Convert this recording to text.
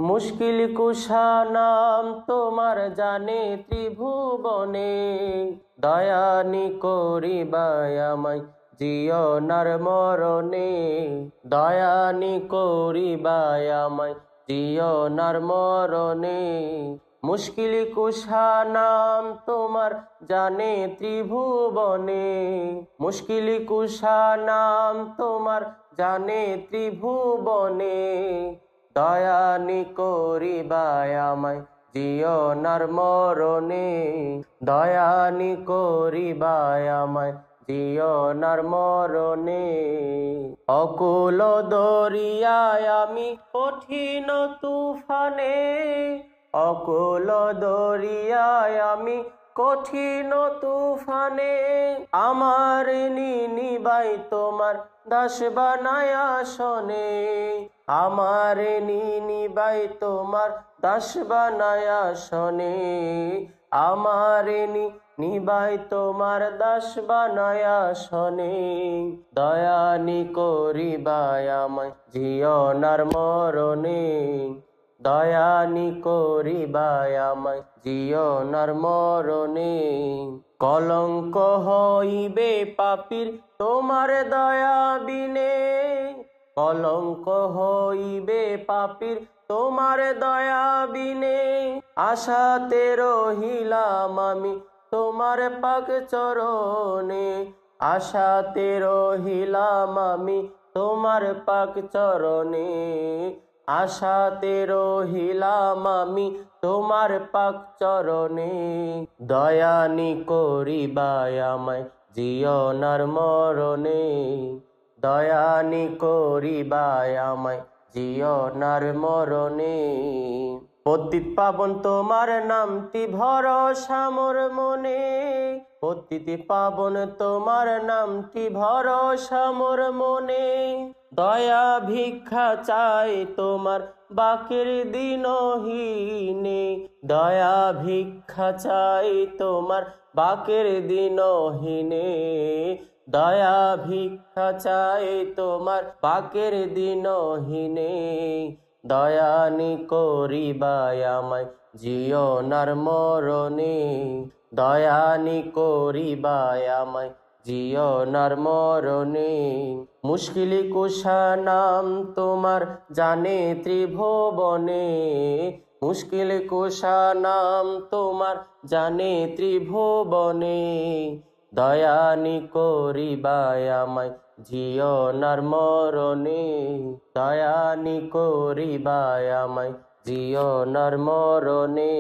মুশকিল কুশা নাম তোমার জানে ত্রিভুবনে, দয়ানি করিবায় আমায় জিয়নার মরণে, দয়ানি করিবায় আমায় জিয়নার মরণে। মুশকিল কুশা নাম তোমার জানে ত্রিভুবনে, মুশকিল কুশা নাম তোমার জানে ত্রিভুবনে, দয়ানি করিবায় আমায় জিয়নার মরণে, দয়ানি করিবায় আমায় জিয়নার মরণে। অকুল দরিয়ায় আমি কঠিন তুফানে, অকুল দরিয়ায় আমি কঠিন তুফানে, আমার নিবাই তোমার দাস বানায়া শোনে, আমার নিবাই তোমার দাস বানায়া শোনে, আমার নিবাই তোমার দাস বানায়া শোনে। দয়ানি করিবায় আমায় জিয়নার মরণে, দয়ানি করিবায় আমায় জিয়নার মরণে। কলঙ্ক হইবে পাপীর তোমার দয়া বিনে, কলঙ্ক হইবে পাপীর তোমার দয়া বিনে, আশাতে রহিলাম আমি তোমার পাক চরণে, আশাতে রহিলাম আমি তোমার পাক চরণে, আশাতে রহিলাম আমি তোমার পাক চরণে। দয়ানি করিবায় আমায় জিয়নার মরণে, দয়ানি করিবায় আমায় জিয়নার মরণে। পতিত পাবন তোমার নামটি ভরসা মোর মনে, পতিত পাবন তোমার নামটি ভরসা মোর মনে, দয়া ভিক্ষা চাই তোমার বাকের দিনহীনে, দয়া ভিক্ষা চাই তোমার বাকের দিনহীনে, দয়া ভিক্ষা চাই তোমার বাকের দিনহীনে। দয়ানি করিবায় আমায় জিয়নার মরণে, দয়ানি করিবায় আমায় জিয়নার মরণে। মুশকিল কুশা নাম তোমার জানে ত্রিভুবনে, মুশকিল কুশা নাম তোমার জানে ত্রিভুবনে, দয়ানি করিবায় আমায় জিয়নার মরণে, দয়ানি করিবায় আমায় জিয়নার মরণে।